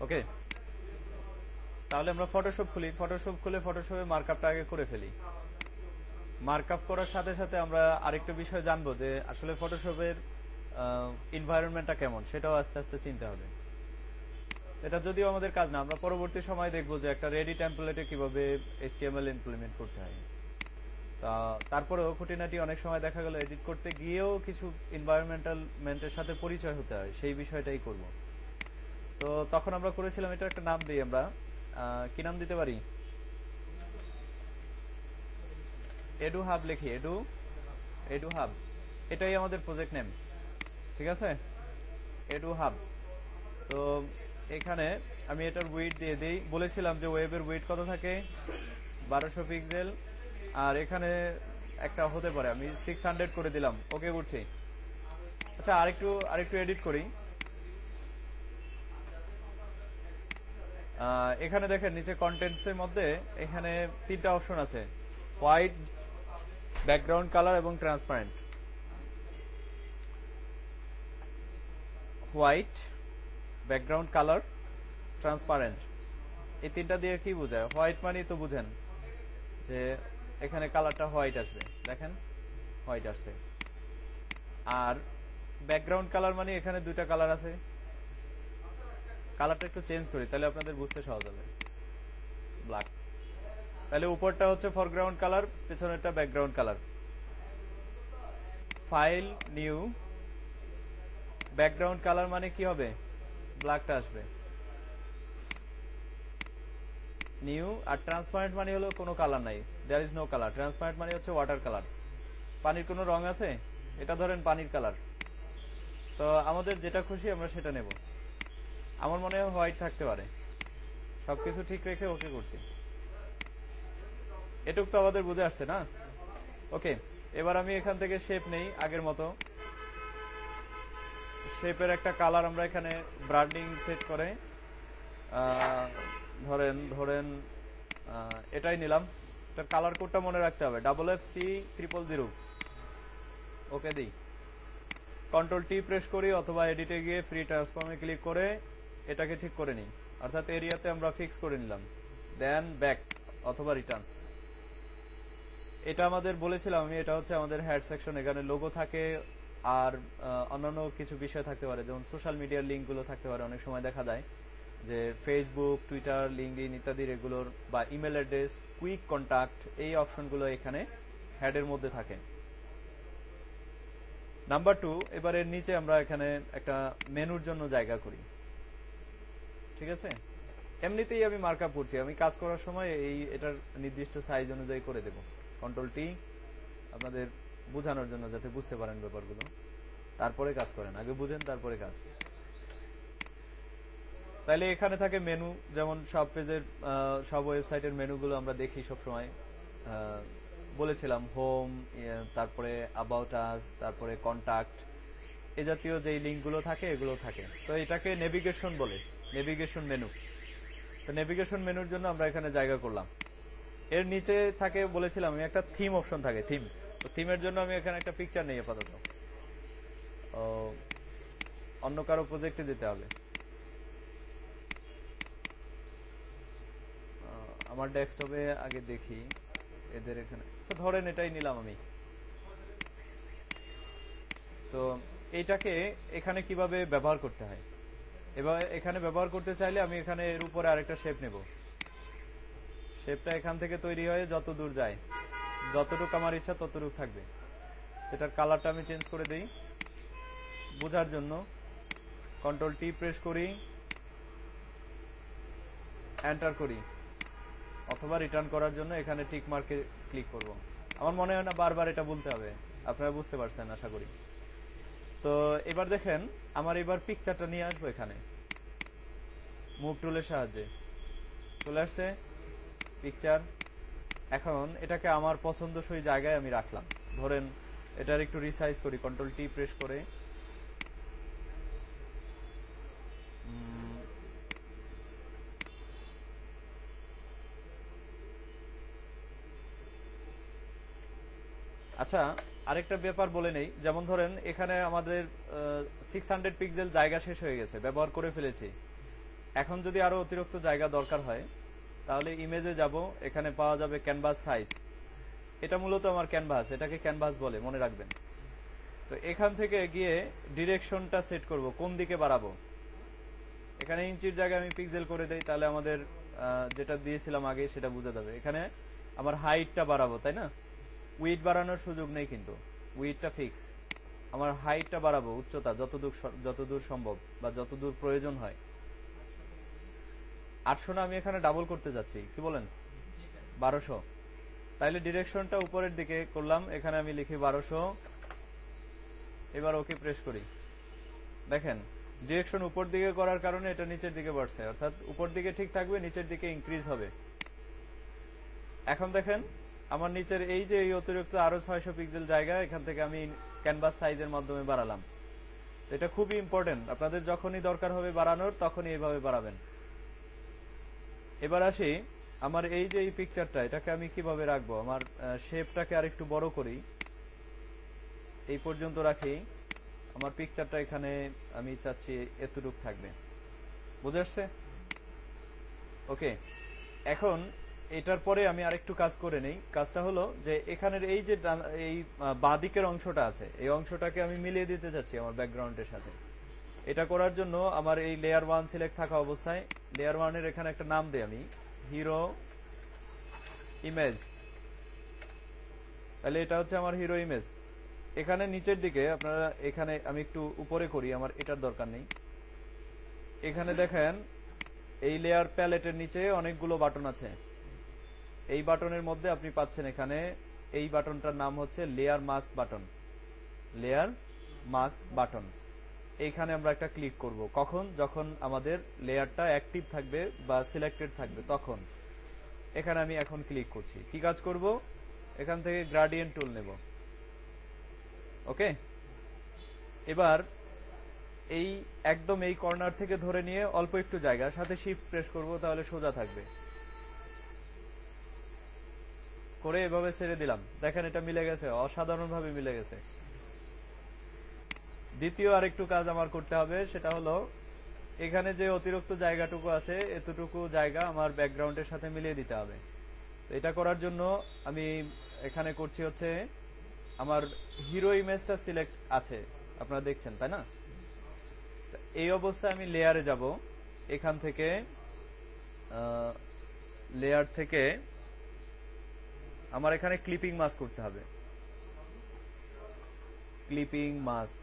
ওকে, তাহলে আমরা ফটোশপ খুলি। ফটোশপ খুলে ফটোশপে মার্কআপটা আগে করে ফেলি। মার্কআপ করার সাথে সাথে আমরা আরেকটা বিষয় জানবো যে আসলে ফটোশপের এনভায়রনমেন্টটা কেমন, সেটাও আস্তে আস্তে চিনতে হবে। এটা যদিও আমাদের কাজ না, আমরা পরবর্তী সময় দেখবো যে একটা রেডি টেমপ্লেটে কিভাবে HTML ইমপ্লিমেন্ট করতে হয়। তা তারপরেও খুঁটিনাটি অনেক সময় দেখা গেল এডিট করতে গিয়েও কিছু এনভায়রনমেন্টের সাথে পরিচয় হতে হয়, সেই বিষয়টাই করব। তো তখন আমরা করেছিলাম, এটা একটা নাম দিই আমরা, কি নাম দিতে পারি? এডু হাব লিখি, এডু হাব, এটাই আমাদের প্রজেক্ট নেম। ঠিক আছে, এডু হাব। তো এখানে আমি এটার উইডথ দিয়ে দিই। বলেছিলাম যে ওয়েবের উইডথ কত থাকে, 1200 পিক্সেল। আর এখানে একটা হতে পারে, আমি 600 করে দিলাম। ওকে করছি। আচ্ছা, আরেকটু এডিট করি। এখানে দেখেন নিচে কন্টেন্টস এর মধ্যে এখানে 3টা অপশন আছে, হোয়াইট, ব্যাকগ্রাউন্ড কালার এবং transparent. White, background colour, transparent, এই 3টা দিয়ে কি বোঝায়? হোয়াইট মানে তো বুঝেন যে এখানে কালারটা হোয়াইট আসবে, দেখেন হোয়াইট আসছে। আর ব্যাকগ্রাউন্ড কালার মানে এখানে 2টা কালার আছে। কালারটা একটু চেঞ্জ করি, তাহলে আপনাদের বুঝতে সহজ হবে। ব্ল্যাক, তাহলে উপরটা হচ্ছে ফরগ্রাউন্ড কালার, পেছনেরটা background colour. File, new, background colour মানে কি হবে? ব্ল্যাকটা আসবে। নিউ। আর ট্রান্সপারেন্ট মানে হলো কোনো কালার নাই, there is no colour. Transparent মানে হচ্ছে ওয়াটার কালার, পানির কোনো রং আছে, এটা ধরেন পানির কালার। তো আমাদের যেটা খুশি আমরা সেটা নেব। আমার মনে হয় হোয়াইট থাকতে পারে। সবকিছু ঠিক রেখে ওকে করছি। এটুক তো আমাদের বুঝে আসছে না? ওকে, এবার আমি এখান থেকে শেপ নেই আগের মতো। শেপের একটা কালার আমরা এখানে ব্র্যান্ডিং সেট করে ধরেন এটাই নিলাম। এটার কালার কোডটা মনে রাখতে হবে, FFC000। ওকে দিই, কন্ট্রোল টি প্রেস করি অথবা এডিটে গিয়ে ফ্রি ট্রান্সফর্মে ক্লিক করে এটাকে ঠিক করে নিই। অর্থাৎ এরিয়াতে আমরা ফিক্স করে নিলাম, দেন ব্যাক অথবা রিটার্ন। এটা আমাদের বলেছিলাম আমি, এটা হচ্ছে আমাদের হেড সেকশন। এখানে লোগো থাকে আর অন্যান্য কিছু বিষয় থাকতে পারে, যেমন সোশ্যাল মিডিয়ার লিঙ্ক গুলো থাকতে পারে। অনেক সময় দেখা যায় যে ফেসবুক, টুইটার, লিঙ্কডইন ইত্যাদি রেগুলার বা ইমেল অ্যাড্রেস, কুইক কন্টাক্ট, এই অপশনগুলো এখানে হেডের মধ্যে থাকে। নাম্বার 2, এবার এর নিচে আমরা এখানে একটা মেনুর জন্য জায়গা করি। ঠিক আছে, এমনিতেই আমি মার্কআপ করছি, আমি কাজ করার সময় এটার নির্দিষ্ট সাইজ অনুযায়ী করে দেব। কন্ট্রোল টি আপনাদের বোঝানোর জন্য, যাতে বুঝতে পারেন ব্যাপারগুলো, তারপরে কাজ করেন। আগে বুঝেন তারপরে কাজ। তাইলে এখানে থাকে মেনু, যেমন সব পেজের সব ওয়েবসাইটের মেনুগুলো আমরা দেখি সব সময়। বলেছিলাম হোম, তারপরে অ্যাবাউট আস, তারপরে কন্টাক্ট, এই জাতীয় যেই লিঙ্কগুলো থাকে এগুলো থাকে। তো এটাকে নেভিগেশন বলে, নেভিগেশন মেনু। তো নেভিগেশন মেনুর জন্য আমরা এখানে জায়গা করলাম। এর নিচে থাকে বলেছিলাম আমি একটা থিম অপশন থাকে, থিম। তো থিমের জন্য আমি এখানে একটা পিকচার নেই আপাতত, অন্য কারো প্রজেক্টে যেতে হবে। আমার ডেস্কটপে আগে দেখি এদের এখানে। আচ্ছা, ধরেন এটাই নিলাম আমি। তো এইটাকে এখানে কিভাবে ব্যবহার করতে হয়, এবার এখানে ব্যবহার করতে চাইলে আমি এখানে এর উপরে আরেকটা শেপ নেব। শেপটা এখান থেকে তৈরি হয়ে যত দূর যায়, যতটুকু আমার ইচ্ছা ততটুকু থাকবে। এটার কালারটা আমি চেঞ্জ করে দেই বোঝার জন্য। কন্ট্রোল টি প্রেস করি, এন্টার করি, অথবা রিটার্ন করার জন্য এখানে টিক মার্কে ক্লিক করব। আমার মনে হয় না বারবার এটা বলতে হবে, আপনারা বুঝতে পারছেন আশা করি। তো এবার দেখেন, আমার এবার পিকচারটা নিয়ে আসবো এখানে মুভ টুলের সাহায্যে। চলে আসছে পিকচার। এখন এটাকে আমার পছন্দসই জায়গায় আমি রাখলাম। ধরেন এটার একটু রিসাইজ করি, কন্ট্রোল টি প্রেস করে। আচ্ছা, আরেকটা ব্যাপার বলে নেই। যেমন ধরেন এখানে আমাদের 600 পিক্সেল জায়গা শেষ হয়ে গেছে, ব্যবহার করে ফেলেছি। এখন যদি আরো অতিরিক্ত জায়গা দরকার হয় তাহলে ইমেজে যাব, এখানে পাওয়া যাবে ক্যানভাস সাইজ। এটা মূলত আমার ক্যানভাস, এটাকে ক্যানভাস বলে, মনে রাখবেন। তো এখান থেকে গিয়ে ডিরেকশনটা সেট করব, কোন দিকে বাড়াবো। এখানে ইঞ্চির জায়গায় আমি পিক্সেল করে দেই, তাহলে আমাদের যেটা দিয়েছিলাম আগে সেটা বোঝা যাবে। এখানে আমার হাইটটা বাড়াবো, তাই না? উইডথ বাড়ানোর সুযোগ নেই, কিন্তু উইডথটা ফিক্স। আমার হাইটটা বাড়াবো, উচ্চতা যতদূর সম্ভব বা যতদূর প্রয়োজন হয়। 800 না, আমি এখানে ডাবল করতে যাচ্ছি, কি বলেন? 1200। তাইলে ডিরেকশনটা উপরের দিকে করলাম, এখানে আমি লিখি 1200। এবার ওকে প্রেস করি। দেখেন ডিরেকশন উপর দিকে করার কারণে এটা নিচের দিকে বাড়ছে, অর্থাৎ উপর দিকে ঠিক থাকবে, নিচের দিকে ইনক্রিজ হবে। এখন দেখেন আমার নিচের এই যে এই অতিরিক্ত আরো 600 পিক্সেল জায়গা, এখান থেকে আমি ক্যানভাস সাইজের মাধ্যমে বাড়ালাম। এটা খুবই ইম্পর্টেন্ট, আপনাদের যখনই দরকার হবে বাড়ানোর তখনই এইভাবে বাড়াবেন। এবার আসি আমার এই যে এই পিকচারটা, এটাকে আমি কিভাবে রাখবো। আমার শেপটাকে আরেকটু বড় করি, এই পর্যন্ত রাখি। আমার পিকচারটা এখানে আমি চাচ্ছি এতটুক থাকবে, বুঝে আসছে? ওকে, এখন এটার পরে আমি আরেকটু কাজ করে নেই। কাজটা হলো যে এখানের এই যে এই বাঁদিকের অংশটা আছে, এই অংশটাকে আমি মিলিয়ে দিতে চাচ্ছি আমার ব্যাকগ্রাউন্ডের সাথে। এটা করার জন্য আমার এই লেয়ার 1 সিলেক্ট থাকা অবস্থায় লেয়ার 1 এর এখানে একটা নাম দেই আমি, হিরো ইমেজ। তাহলে এটা হচ্ছে আমার হিরো ইমেজ। এখানে নিচের দিকে আপনারা, এখানে আমি একটু উপরে করি, আমার এটার দরকার নেই। এখানে দেখেন এই লেয়ার প্যালেটের নিচে অনেকগুলো বাটন আছে। এই বাটনের মধ্যে আপনি পাচ্ছেন এখানে এই বাটনটার নাম হচ্ছে layer mask button. Layer mask button, এইখানে আমরা একটা ক্লিক করব। কখন? যখন আমাদের লেয়ারটা অ্যাক্টিভ থাকবে বা সিলেক্টেড থাকবে তখন। এখানে আমি এখন ক্লিক করছি। কি কাজ করব? এখান থেকে গ্রেডিয়েন্ট টুল নেব। ওকে, এবার এই একদম এই কর্নার থেকে ধরে নিয়ে অল্প একটু জায়গা, সাথে শিফট প্রেস করব, তাহলে সোজা থাকবে। করে এভাবে ছেড়ে দিলাম, দেখেন এটা মিলে গেছে, অসাধারণভাবে মিলে গেছে। দ্বিতীয় আরেকটু কাজ আমার করতে হবে, সেটা হলো এখানে যে অতিরিক্ত জায়গাটুকু আছে এতটুকু জায়গা আমার ব্যাকগ্রাউন্ডের সাথে মিলিয়ে দিতে হবে। তো এটা করার জন্য আমি এখানে করছি হচ্ছে, আমার হিরো ইমেজটা সিলেক্ট আছে, আপনারা দেখছেন তাই না? এই অবস্থায় আমি লেয়ারে যাব, এখান থেকে লেয়ার থেকে আমার এখানে ক্লিপিং মাস্ক করতে হবে। ক্লিপিং মাস্ক,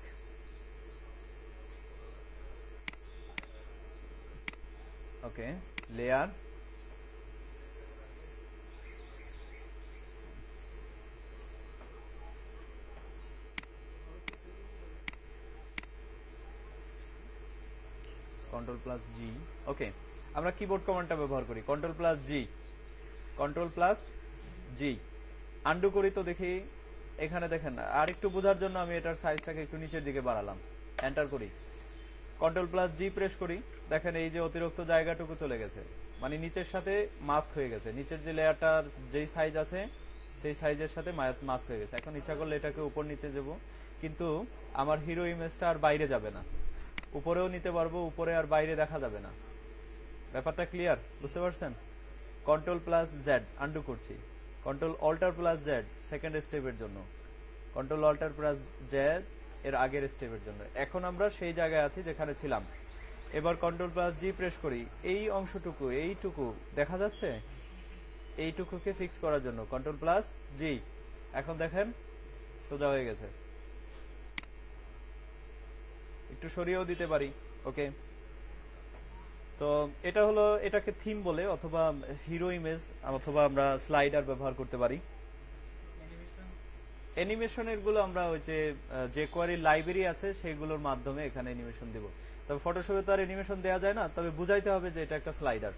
ওকে, লেয়ার, কন্ট্রোল প্লাস জি। ওকে, আমরা কিবোর্ড কমান্ডটা ব্যবহার করি, কন্ট্রোল প্লাস জি, কন্ট্রোল প্লাস জি। আন্ডু করি তো দেখি, এখানে দেখেন আর একটু বোঝার জন্য আমি এটার সাইজটাকে একটু নিচের দিকে বাড়ালাম। এন্টার করি, কন্ট্রোল প্লাস জি প্রেস করি, দেখেন এই যে অতিরিক্ত জায়গাটুকু চলে গেছে, মানে নিচের সাথে মাস্ক হয়ে গেছে। নিচের যে লেয়ারটার যেই সাইজ আছে সেই সাইজের সাথে মাস্ক হয়ে গেছে। এখন ইচ্ছা করলে এটাকে উপর নিচে যাব, কিন্তু আমার হিরো ইমেজটা আর বাইরে যাবে না। উপরেও নিতে পারবো, উপরে আর বাইরে দেখা যাবে না। ব্যাপারটা ক্লিয়ার, বুঝতে পারছেন? কন্ট্রোল প্লাস জেড আন্ডু করছি, control alt plus Z second স্টেপের জন্য, কন্ট্রোল অল্টার প্লাস জেড এর আগের স্টেপের জন্য। এখন আমরা সেই জায়গায় আছি যেখানে ছিলাম। এবার কন্ট্রোল প্লাস জি প্রেস করি, এই অংশটুকু এইটুকু দেখা যাচ্ছে, এইটুকুকে ফিক্স করার জন্য কন্ট্রোল প্লাস জি। এখন দেখেন সোজা হয়ে গেছে, একটু সরিয়েও দিতে পারি। ওকে, তো এটা হলো, এটাকে থিম বলে, অথবা হিরো ইমেজ, অথবা আমরা স্লাইডার ব্যবহার করতে পারি। অ্যানিমেশনের গুলো আমরা ওই যে কোয়ারি লাইব্রেরি আছে সেগুলোর মাধ্যমে এখানে অ্যানিমেশন দেব। তবে ফটোশপে তো আর অ্যানিমেশন দেওয়া যায় না, তবে বুঝাইতে হবে যে এটা একটা স্লাইডার।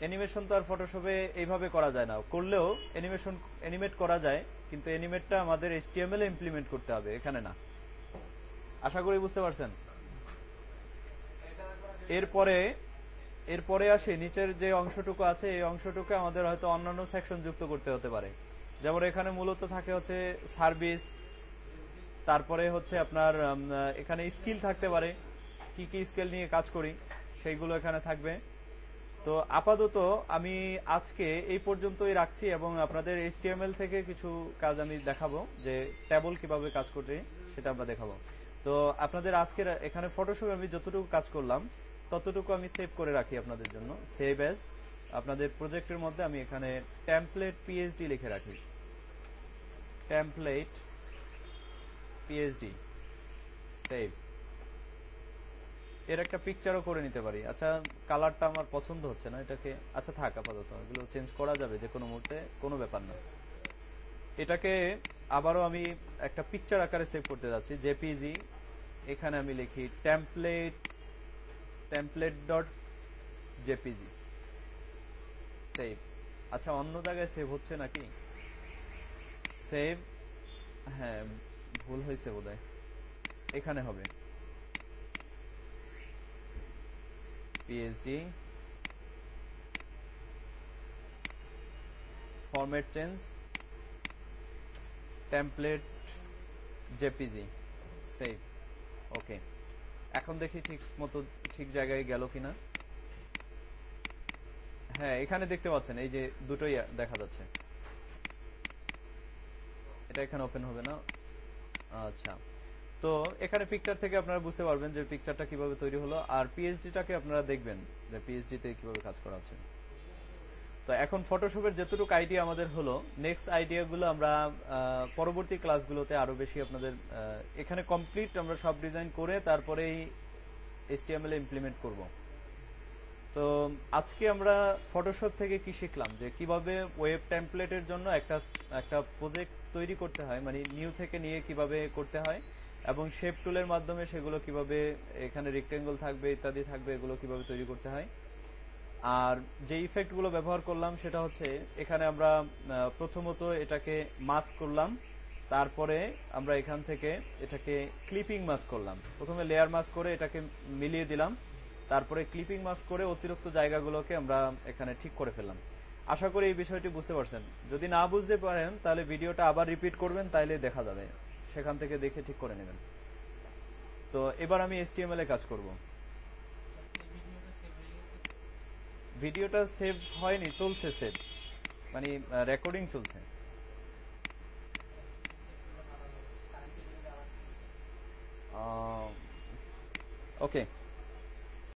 অ্যানিমেশন তো আর ফটোশপে এইভাবে করা যায় না, করলেও অ্যানিমেশন অ্যানিমেট করা যায়, কিন্তু অ্যানিমেটটা আমাদের HTML এ ইমপ্লিমেন্ট করতে হবে, এখানে না। আশা করি বুঝতে পারছেন। এরপরে আসে নিচের যে অংশটুকু আছে, এই অংশটুকু আমাদের হয়তো অন্যান্য সেকশন যুক্ত করতে হতে পারে। যেমন এখানে মূলত থাকে হচ্ছে সার্ভিস, তারপরে হচ্ছে আপনার এখানে স্কিল থাকতে পারে, কি কি স্কেল নিয়ে কাজ করি সেইগুলো এখানে থাকবে। তো আপাতত আমি আজকে এই পর্যন্তই রাখছি এবং আপনাদের HTML থেকে কিছু কাজ আমি দেখাবো, যে ট্যাবল কিভাবে কাজ করছে সেটা আমরা দেখাবো। তো আপনাদের আজকের এখানে ফটোশপে আমি যতটুকু কাজ করলাম ততটুকু আমি সেভ করে রাখি আপনাদের জন্য। সেভ অ্যাজ, আপনাদের প্রজেক্টের মধ্যে আমি এখানে টেমপ্লেট পিএইচডি লিখে রাখি। Template PhD, save. এর একটা পিকচারও করে নিতে পারি। আচ্ছা, কালারটা আমার পছন্দ হচ্ছে না, এটাকে আচ্ছা থাক আপাতত, এগুলো চেঞ্জ করা যাবে যে কোনো মুহূর্তে, কোনো ব্যাপার না। এটাকে আবারও আমি একটা পিকচার আকারে সেভ করতে যাচ্ছি, জেপিজি। এখানে আমি লিখি টেমপ্লেট ডট জেপিজি, সেভ। আচ্ছা, অন্য জায়গায় সেভ হচ্ছে নাকি? সেভ, হ্যাঁ ভুল হয়েছে বোধহয়, এখানে হবে PhD, format change, template JPEG, save. Okay, এখন দেখি ঠিক মতো ঠিক জায়গায় গেল কিনা। হ্যাঁ, এখানে দেখতে পাচ্ছেন এই যে দুটোই দেখা যাচ্ছে। এটা এখানে ওপেন হবে না। আচ্ছা, তো এখানে পিকচার থেকে আপনারা বুঝতে পারবেন যে পিকচারটা কিভাবে তৈরি হলো, আর পিএইচডিটাকে আপনারা দেখবেন যে পিএইচডি তে কিভাবে কাজ করা হচ্ছে। তো এখন ফটোশপের যতটুকু আইডিয়া আমাদের হলো, নেক্সট আইডিয়াগুলো আমরা পরবর্তী ক্লাসগুলোতে আরো বেশি আপনাদের এখানে কমপ্লিট আমরা সব ডিজাইন করে তারপরেই HTML এ ইমপ্লিমেন্ট করব। তো আজকে আমরা ফটোশপ থেকে কি শিখলাম, যে কিভাবে ওয়েব টেমপ্লেটের জন্য একটা প্রজেক্ট তৈরি করতে হয়, মানে নিউ থেকে নিয়ে কিভাবে করতে হয়, এবং শেপ টুলের মাধ্যমে সেগুলো কিভাবে, এখানে রেক্টেঙ্গল থাকবে ইত্যাদি থাকবে, এগুলো কিভাবে তৈরি করতে হয়। আর যে ইফেক্ট গুলো ব্যবহার করলাম সেটা হচ্ছে, এখানে আমরা প্রথমত এটাকে মাস্ক করলাম, তারপরে আমরা এখান থেকে এটাকে ক্লিপিং মাস্ক করলাম। প্রথমে লেয়ার মাস্ক করে এটাকে মিলিয়ে দিলাম, তারপরে ক্লিপিং মাস্ক করে অতিরিক্ত জায়গাগুলোকে আমরা এখানে ঠিক করে ফেললাম। আশা করি এই বিষয়টি বুঝতে পারছেন। যদি না বুঝতে পারেন তাহলে ভিডিওটা আবার রিপিট করবেন, তাইলে দেখা যাবে, সেখান থেকে দেখে ঠিক করে নেবেন। তো এবার আমি HTML এ কাজ করব। ভিডিওটা সেভ হয়নি, চলছে সেভ, মানে রেকর্ডিং চলছে। ওকে।